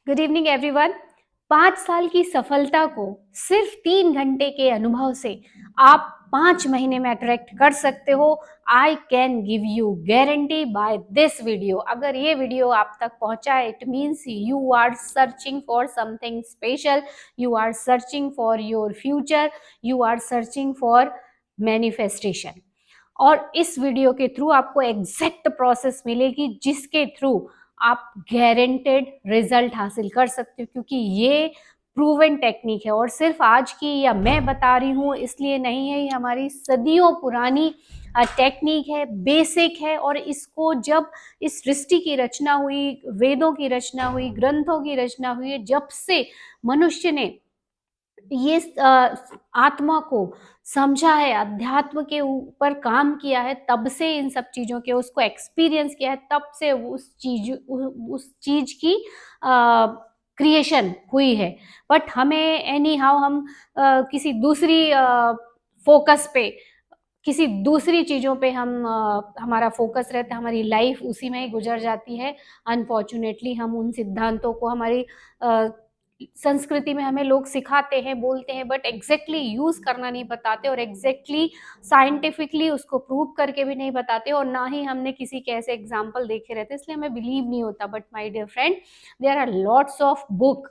Good evening everyone. 5 साल की सफलता को सिर्फ 3 घंटे के अनुभव से आप 5 महीने में अट्रैक्ट कर सकते हो। I can give you guarantee by this video. अगर ये वीडियो आप तक पहुंचा है, it means you are searching for something special, you are searching for your future, you are searching for manifestation. और इस वीडियो के थ्रू आपको एग्जैक्ट प्रोसेस मिलेगी जिसके थ्रू आप गारंटेड रिजल्ट हासिल कर सकते हो, क्योंकि ये प्रूवन टेक्निक है और सिर्फ आज की या मैं बता रही हूँ इसलिए नहीं है। ये हमारी सदियों पुरानी टेक्निक है, बेसिक है। और इसको जब इस सृष्टि की रचना हुई, वेदों की रचना हुई, ग्रंथों की रचना हुई है, जब से मनुष्य ने ये आत्मा को समझा है, अध्यात्म के ऊपर काम किया है, तब से इन सब चीजों के उसको एक्सपीरियंस किया है, तब से उस चीज की क्रिएशन हुई है। बट हमें एनी हाउ हम किसी दूसरी फोकस पे, किसी दूसरी चीजों पे हम हमारा फोकस रहता है, हमारी लाइफ उसी में ही गुजर जाती है। अनफॉर्चुनेटली हम उन सिद्धांतों को हमारी संस्कृति में हमें लोग सिखाते हैं, बोलते हैं, बट एग्जैक्टली यूज करना नहीं बताते और एग्जैक्टली साइंटिफिकली उसको प्रूव करके भी नहीं बताते, और ना ही हमने किसी के ऐसे एग्जाम्पल देखे रहते, इसलिए हमें बिलीव नहीं होता। But my dear friend, there are lots of book,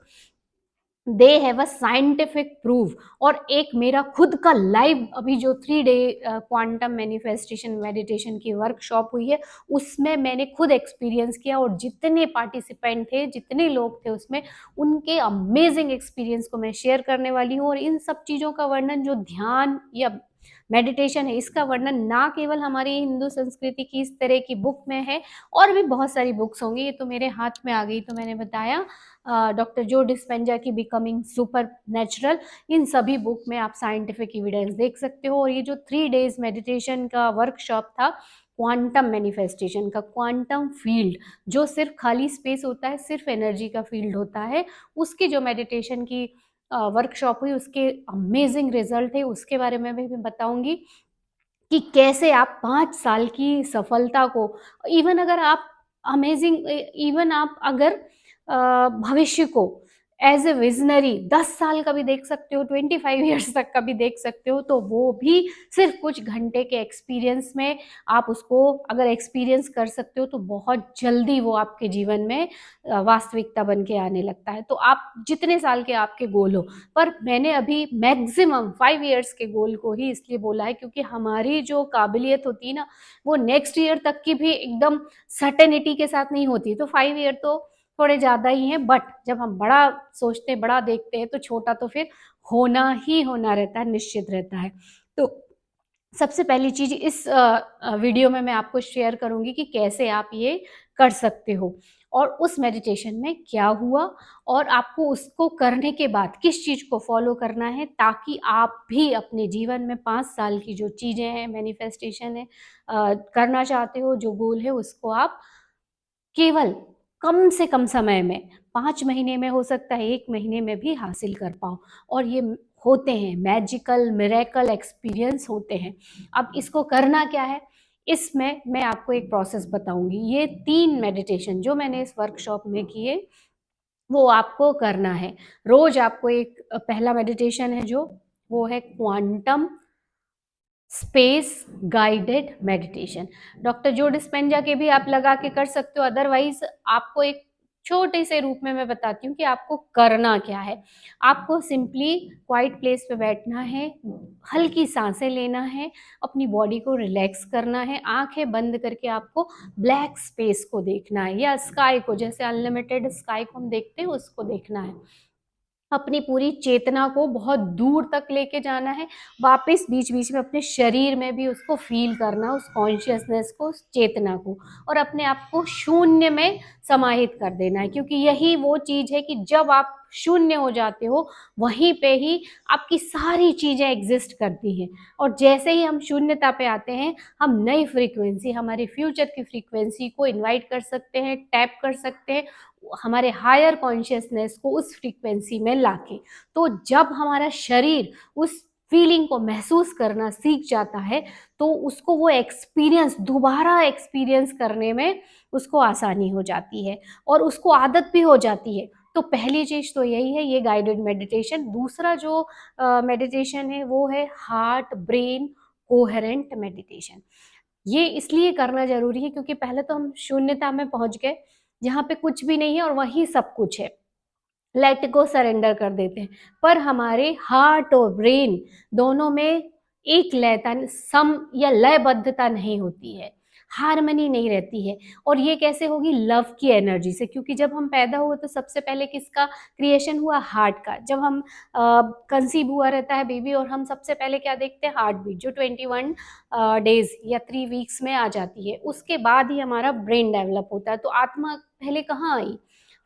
they have a scientific proof. और एक मेरा खुद का लाइव अभी जो 3 डे क्वांटम मैनिफेस्टेशन मेडिटेशन की वर्कशॉप हुई है, उसमें मैंने खुद एक्सपीरियंस किया, और जितने पार्टिसिपेंट थे, जितने लोग थे उसमें, उनके अमेजिंग एक्सपीरियंस को मैं शेयर करने वाली हूँ। और इन सब चीज़ों का वर्णन, जो ध्यान या मेडिटेशन है, इसका वर्णन ना केवल हमारी हिंदू संस्कृति की इस तरह की बुक में है, और भी बहुत सारी बुक्स होंगी। ये तो मेरे हाथ में आ गई तो मैंने बताया, डॉक्टर जो डिस्पेंजा की बिकमिंग सुपर नेचुरल, इन सभी बुक में आप साइंटिफिक एविडेंस देख सकते हो। और ये जो 3 डेज मेडिटेशन का वर्कशॉप था, क्वांटम मैनिफेस्टेशन का, क्वांटम फील्ड, जो सिर्फ खाली स्पेस होता है, सिर्फ एनर्जी का फील्ड होता है, उसकी जो मेडिटेशन की वर्कशॉप हुई, उसके अमेजिंग रिजल्ट है, उसके बारे में भी मैं बताऊंगी कि कैसे आप 5 साल की सफलता को, इवन अगर आप अमेजिंग, इवन आप अगर भविष्य को एज ए विजनरी 10 साल का भी देख सकते हो, 25 ईयर्स तक का भी देख सकते हो, तो वो भी सिर्फ कुछ घंटे के एक्सपीरियंस में आप उसको अगर एक्सपीरियंस कर सकते हो, तो बहुत जल्दी वो आपके जीवन में वास्तविकता बन के आने लगता है। तो आप जितने साल के आपके गोल हो, पर मैंने अभी मैक्सिमम 5 ईयर्स के गोल को ही इसलिए बोला है क्योंकि हमारी जो काबिलियत होती है ना, वो नेक्स्ट ईयर तक की भी एकदम सर्टेनिटी के साथ नहीं होती। तो 5 ईयर तो थोड़े ज्यादा ही हैं, बट जब हम बड़ा सोचते हैं, बड़ा देखते हैं, तो छोटा तो फिर होना ही होना रहता है, निश्चित रहता है। तो सबसे पहली चीज इस वीडियो में मैं आपको शेयर करूंगी कि कैसे आप ये कर सकते हो, और उस मेडिटेशन में क्या हुआ, और आपको उसको करने के बाद किस चीज को फॉलो करना है, ताकि आप भी अपने जीवन में 5 साल की जो चीजें हैं, मैनिफेस्टेशन है, करना चाहते हो, जो गोल है, उसको आप केवल कम से कम समय में, 5 महीने में, हो सकता है 1 महीने में भी हासिल कर पाओ। और ये होते हैं मैजिकल मिरेकल एक्सपीरियंस होते हैं। अब इसको करना क्या है, इसमें मैं आपको एक प्रोसेस बताऊंगी। ये 3 मेडिटेशन जो मैंने इस वर्कशॉप में किए, वो आपको करना है रोज। आपको एक पहला मेडिटेशन है जो, वो है quantum space guided meditation. Doctor जो डिस्पेंजा के भी आप लगा के कर सकते हो, अदरवाइज आपको एक छोटे से रूप में मैं बताती हूँ कि आपको करना क्या है। आपको सिंपली क्वाइट प्लेस पे बैठना है, हल्की सांसें लेना है, अपनी बॉडी को रिलैक्स करना है, आंखें बंद करके आपको ब्लैक स्पेस को देखना है, या स्काई को, जैसे अनलिमिटेड स्काई को हम देखते हैं, उसको देखना है। अपनी पूरी चेतना को बहुत दूर तक लेके जाना है, वापस बीच बीच में अपने शरीर में भी उसको फील करना, उस कॉन्शियसनेस को, उस चेतना को, और अपने आप को शून्य में समाहित कर देना है। क्योंकि यही वो चीज है कि जब आप शून्य हो जाते हो, वहीं पे ही आपकी सारी चीजें एग्जिस्ट करती हैं। और जैसे ही हम शून्यता पे आते हैं, हम नई फ्रीक्वेंसी, हमारे फ्यूचर की फ्रीक्वेंसी को इनवाइट कर सकते हैं, टैप कर सकते हैं, हमारे हायर कॉन्शियसनेस को उस फ्रीक्वेंसी में लाके। तो जब हमारा शरीर उस फीलिंग को महसूस करना सीख जाता है, तो उसको वो एक्सपीरियंस दोबारा एक्सपीरियंस करने में उसको आसानी हो जाती है, और उसको आदत भी हो जाती है। तो पहली चीज तो यही है, ये गाइडेड मेडिटेशन। दूसरा जो मेडिटेशन है वो है हार्ट ब्रेन कोहेरेंट मेडिटेशन। ये इसलिए करना जरूरी है क्योंकि पहले तो हम शून्यता में पहुंच गए जहाँ पे कुछ भी नहीं है और वही सब कुछ है, लेट को सरेंडर कर देते हैं। पर हमारे हार्ट और ब्रेन दोनों में एक लयता, सम या लयबद्धता नहीं होती है, हार्मनी नहीं रहती है। और ये कैसे होगी? लव की एनर्जी से। क्योंकि जब हम पैदा हुए तो सबसे पहले किसका क्रिएशन हुआ? हार्ट का। जब हम कंसीव हुआ रहता है बेबी, और हम सबसे पहले क्या देखते हैं? हार्ट बीट, जो 21 डेज या 3 वीक्स में आ जाती है। उसके बाद ही हमारा ब्रेन डेवलप होता है। तो आत्मा पहले कहाँ आई?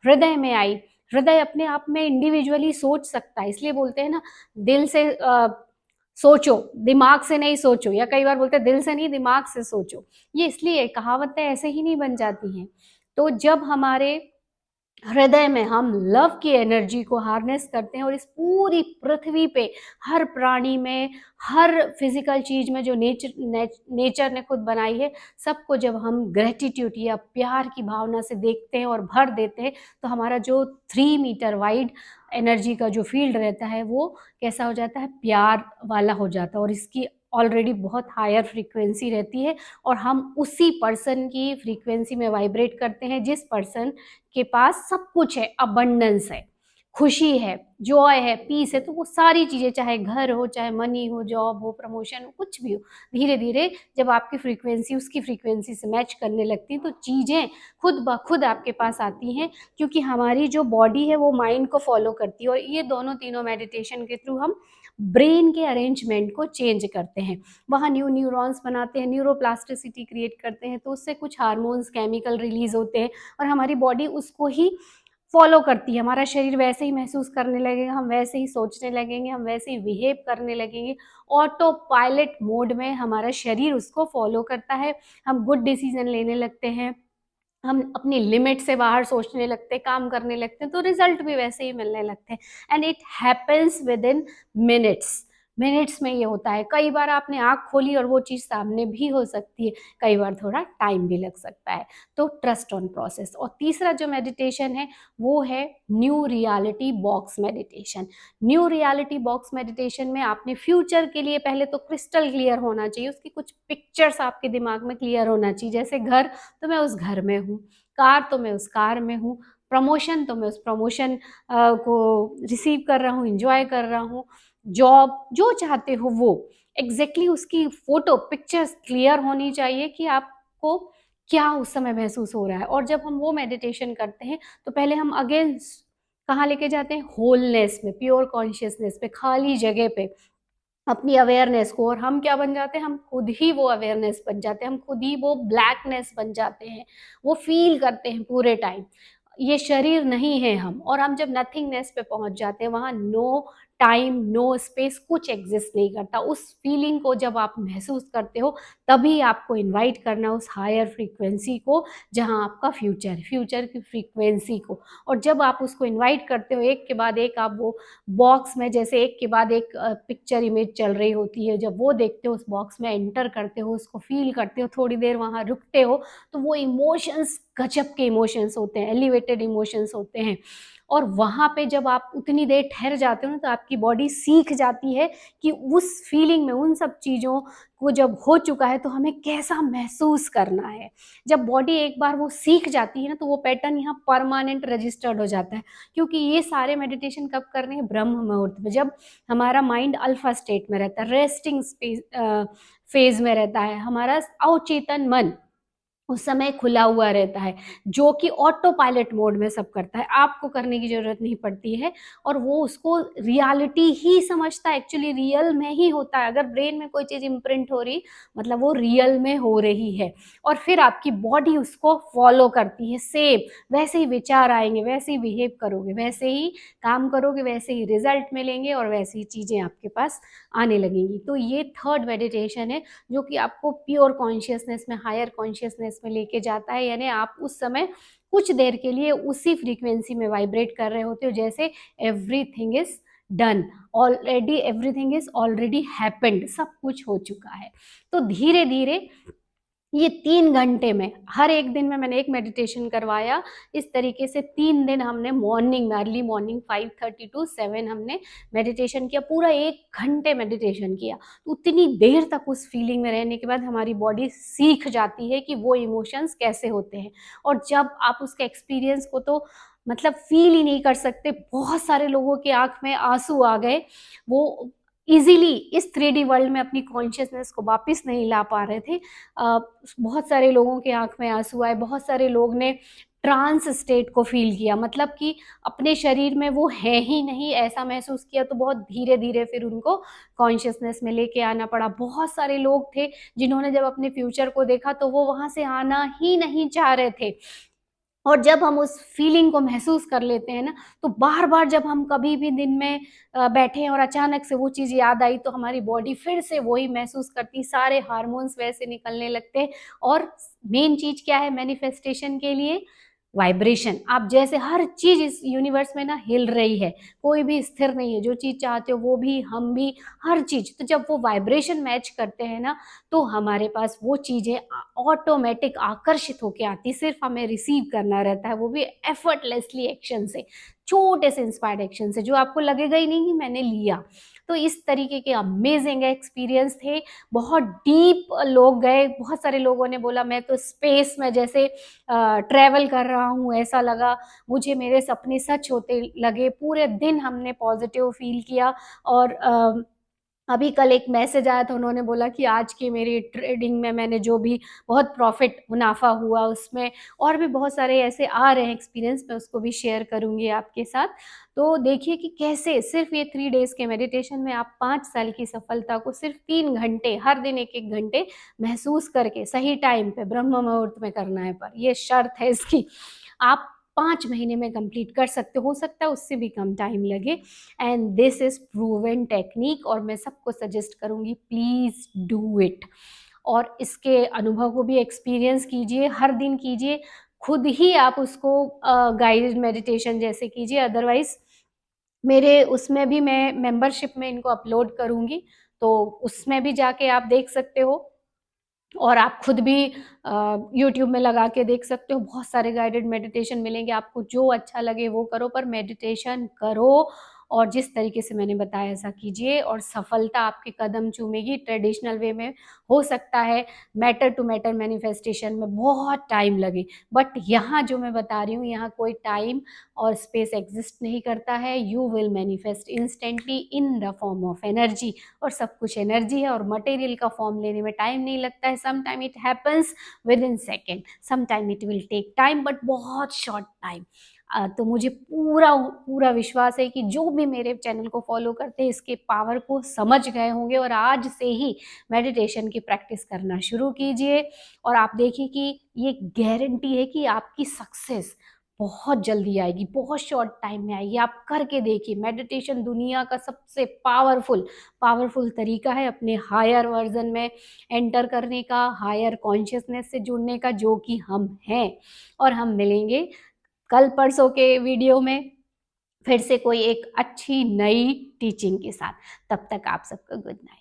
हृदय में आई। हृदय अपने आप में इंडिविजुअली सोच सकता है, इसलिए बोलते हैं ना, दिल से सोचो, दिमाग से नहीं सोचो, या कई बार बोलते हैं दिल से नहीं दिमाग से सोचो। ये इसलिए कहावतें ऐसे ही नहीं बन जाती हैं। तो जब हमारे हृदय में हम लव की एनर्जी को हार्नेस करते हैं, और इस पूरी पृथ्वी पे हर प्राणी में, हर फिजिकल चीज में जो नेचर ने खुद बनाई है, सबको जब हम ग्रेटिट्यूड या प्यार की भावना से देखते हैं और भर देते हैं, तो हमारा जो 3 मीटर वाइड एनर्जी का जो फील्ड रहता है वो कैसा हो जाता है? प्यार वाला हो जाता है। और इसकी ऑलरेडी बहुत हायर फ्रीक्वेंसी रहती है, और हम उसी पर्सन की फ्रीक्वेंसी में वाइब्रेट करते हैं जिस पर्सन के पास सब कुछ है, अबंडेंस है, खुशी है, जॉय है, पीस है। तो वो सारी चीजें, चाहे घर हो, चाहे मनी हो, जॉब हो, प्रमोशन हो, कुछ भी हो, धीरे धीरे जब आपकी फ्रीक्वेंसी उसकी फ्रीक्वेंसी से मैच करने लगती है तो चीजें खुद ब खुद आपके पास आती हैं। क्योंकि हमारी जो बॉडी है वो माइंड को फॉलो करती है, और ये दोनों तीनों मेडिटेशन के थ्रू हम ब्रेन के अरेंजमेंट को चेंज करते हैं। वहाँ न्यू न्यूरॉन्स बनाते हैं, न्यूरोप्लास्टिसिटी क्रिएट करते हैं, तो उससे कुछ हार्मोन्स केमिकल रिलीज होते हैं, और हमारी बॉडी उसको ही फॉलो करती है। हमारा शरीर वैसे ही महसूस करने लगेगा, हम वैसे ही सोचने लगेंगे, हम वैसे ही बिहेव करने लगेंगे। ऑटो पायलट मोड में हमारा शरीर उसको फॉलो करता है। हम गुड डिसीजन लेने लगते हैं, हम अपनी लिमिट से बाहर सोचने लगते हैं, काम करने लगते हैं, तो रिजल्ट भी वैसे ही मिलने लगते हैं। And it happens with in minutes. Minutes में ये होता है। कई बार आपने आंख खोली और वो चीज़ सामने भी हो सकती है, कई बार थोड़ा टाइम भी लग सकता है। तो ट्रस्ट ऑन प्रोसेस। और तीसरा जो मेडिटेशन है वो है new reality box meditation. New reality box meditation में आपने फ्यूचर के लिए पहले तो क्रिस्टल क्लियर होना चाहिए, उसकी कुछ पिक्चर्स आपके दिमाग में क्लियर होना चाहिए। जैसे घर, तो मैं उस घर में हूँ, कार तो मैं उस कार में हूँ, प्रमोशन तो मैं उस प्रमोशन को रिसीव कर रहा हूँ, इंजॉय कर रहा हूँ, जॉब जो चाहते हो वो एग्जैक्टली उसकी फोटो पिक्चर्स क्लियर होनी चाहिए कि आपको क्या उस समय महसूस हो रहा है। और जब हम वो मेडिटेशन करते हैं तो पहले हम अगेन कहाँ लेके जाते हैं? होलनेस में, प्योर कॉन्शियसनेस पे, खाली जगह पे अपनी अवेयरनेस को। और हम क्या बन जाते हैं? हम खुद ही वो अवेयरनेस बन जाते हैं, हम खुद ही वो ब्लैकनेस बन जाते हैं, वो फील करते हैं पूरे टाइम ये शरीर नहीं है हम। और हम जब नथिंगनेस पे पहुंच जाते हैं, वहां नो टाइम नो स्पेस कुछ एग्जिस्ट नहीं करता। उस फीलिंग को जब आप महसूस करते हो तभी आपको इनवाइट करना उस हायर फ्रीक्वेंसी को, जहां आपका फ्यूचर की फ्रीक्वेंसी को। और जब आप उसको इनवाइट करते हो, एक के बाद एक आप वो बॉक्स में, जैसे एक के बाद एक पिक्चर इमेज चल रही होती है, जब वो देखते हो, उस बॉक्स में एंटर करते हो, उसको फील करते हो, थोड़ी देर वहां रुकते हो, तो वो इमोशंस गजब के इमोशंस होते हैं, एलिवेटेड इमोशंस होते हैं। और वहां पे जब आप उतनी देर ठहर जाते हो ना, तो आपकी बॉडी सीख जाती है कि उस फीलिंग में, उन सब चीज़ों को जब हो चुका है तो हमें कैसा महसूस करना है। जब बॉडी एक बार वो सीख जाती है ना, तो वो पैटर्न यहाँ परमानेंट रजिस्टर्ड हो जाता है। क्योंकि ये सारे मेडिटेशन कब करने हैं? ब्रह्म मुहूर्त में, जब हमारा माइंड अल्फा स्टेट में रहता है, रेस्टिंग फेज में रहता है, हमारा अवचेतन मन उस समय खुला हुआ रहता है, जो कि ऑटो पायलट मोड में सब करता है, आपको करने की जरूरत नहीं पड़ती है। और वो उसको रियलिटी ही समझता है, एक्चुअली रियल में ही होता है। अगर ब्रेन में कोई चीज इम्प्रिंट हो रही, मतलब वो रियल में हो रही है। और फिर आपकी बॉडी उसको फॉलो करती है, सेम वैसे ही विचार आएंगे, वैसे ही बिहेव करोगे, वैसे ही काम करोगे, वैसे ही रिजल्ट मिलेंगे, और वैसे ही चीजें आपके पास आने लगेंगी। तो ये थर्ड मेडिटेशन है, जो कि आपको प्योर कॉन्शियसनेस में, हायर कॉन्शियसनेस में लेके जाता है। यानी आप उस समय कुछ देर के लिए उसी फ्रीक्वेंसी में वाइब्रेट कर रहे होते हो, जैसे everything is done already, everything is already happened, सब कुछ हो चुका है। तो धीरे धीरे ये 3 घंटे में, हर एक दिन में मैंने एक मेडिटेशन करवाया। इस तरीके से 3 दिन हमने मॉर्निंग में, अर्ली मॉर्निंग 5:30 टू 7 हमने मेडिटेशन किया, पूरा 1 घंटे मेडिटेशन किया। तो उतनी देर तक उस फीलिंग में रहने के बाद हमारी बॉडी सीख जाती है कि वो इमोशंस कैसे होते हैं। और जब आप उसके एक्सपीरियंस को तो मतलब फ़ील ही नहीं कर सकते। बहुत सारे लोगों की आँख में आँसू आ गए। वो ईज़िली इस 3D वर्ल्ड में अपनी कॉन्शसनेस को वापस नहीं ला पा रहे थे। बहुत सारे लोगों की आँख में आँसू आए, बहुत सारे लोग ने ट्रांस स्टेट को फ़ील किया, मतलब कि अपने शरीर में वो है ही नहीं, ऐसा महसूस किया। तो बहुत धीरे-धीरे फिर उनको कॉन्शसनेस में लेके आना पड़ा। बहुत सारे लोग थे जिन्होंने जब अपने फ्यूचर को देखा तो वो वहाँ से आना ही नहीं चाह रहे थे। और जब हम उस फीलिंग को महसूस कर लेते हैं ना, तो बार-बार जब हम कभी भी दिन में बैठे हैं और अचानक से वो चीज़ याद आई, तो हमारी बॉडी फिर से वही महसूस करती, सारे हार्मोन्स वैसे निकलने लगते हैं। और मेन चीज़ क्या है मैनिफेस्टेशन के लिए? वाइब्रेशन। आप जैसे हर चीज़ इस यूनिवर्स में ना हिल रही है, कोई भी स्थिर नहीं है, जो चीज़ चाहते हो वो भी, हम भी, हर चीज़। तो जब वो वाइब्रेशन मैच करते हैं ना, तो हमारे पास वो चीज़ें ऑटोमेटिक आकर्षित होके आती, सिर्फ हमें रिसीव करना रहता है, वो भी एफर्टलेसली एक्शन से, छोटे से इंस्पायर्ड एक्शन से, जो आपको लगेगा ही नहीं कि मैंने लिया। तो इस तरीके के अमेजिंग एक्सपीरियंस थे। बहुत डीप लोग गए, बहुत सारे लोगों ने बोला मैं तो स्पेस में जैसे ट्रैवल कर रहा हूँ, ऐसा लगा मुझे, मेरे सपने सच होते लगे। पूरे दिन हमने पॉजिटिव फील किया। और अभी कल एक मैसेज आया था, उन्होंने बोला कि आज की मेरी ट्रेडिंग में मैंने जो भी बहुत प्रॉफ़िट मुनाफ़ा हुआ उसमें, और भी बहुत सारे ऐसे आ रहे हैं एक्सपीरियंस, मैं उसको भी शेयर करूँगी आपके साथ। तो देखिए कि कैसे सिर्फ़ ये 3 डेज़ के मेडिटेशन में आप 5 साल की सफलता को सिर्फ़ 3 घंटे, हर दिन 1-1 घंटे महसूस करके सही टाइम पे ब्रह्म मुहूर्त में करना है, पर ये शर्त है इसकी, आप 5 महीने में कंप्लीट कर सकते हो सकता है उससे भी कम टाइम लगे। And this is proven technique, और मैं सबको सजेस्ट करूँगी प्लीज़ डू इट। और इसके अनुभव को भी एक्सपीरियंस कीजिए, हर दिन कीजिए, खुद ही आप उसको गाइडेड मेडिटेशन जैसे कीजिए। अदरवाइज़ मेरे उसमें भी मैं मेंबरशिप में इनको अपलोड करूँगी, तो उसमें भी जाके आप देख सकते हो। और आप खुद भी यूट्यूब में लगा के देख सकते हो, बहुत सारे गाइडेड मेडिटेशन मिलेंगे, आपको जो अच्छा लगे वो करो, पर मेडिटेशन करो और जिस तरीके से मैंने बताया ऐसा कीजिए, और सफलता आपके कदम चूमेगी। ट्रेडिशनल वे में हो सकता है मैटर टू मैटर मैनिफेस्टेशन में बहुत टाइम लगे, बट यहाँ जो मैं बता रही हूँ, यहाँ कोई टाइम और स्पेस एग्जिस्ट नहीं करता है। You will manifest instantly in the form of energy, और सब कुछ एनर्जी है, और मटेरियल का फॉर्म लेने में टाइम नहीं लगता है। Some time it happens within second, some time it will take time, but बहुत शॉर्ट टाइम। तो मुझे पूरा पूरा विश्वास है कि जो भी मेरे चैनल को फॉलो करते हैं इसके पावर को समझ गए होंगे, और आज से ही मेडिटेशन की प्रैक्टिस करना शुरू कीजिए। और आप देखिए कि ये गारंटी है कि आपकी सक्सेस बहुत जल्दी आएगी, बहुत शॉर्ट टाइम में आएगी। आप करके देखिए, मेडिटेशन दुनिया का सबसे पावरफुल पावरफुल तरीका है अपने हायर वर्जन में एंटर करने का, हायर कॉन्शियसनेस से जुड़ने का, जो कि हम हैं। और हम मिलेंगे कल परसों के वीडियो में फिर से कोई एक अच्छी नई टीचिंग के साथ। तब तक आप सबको गुड नाइट।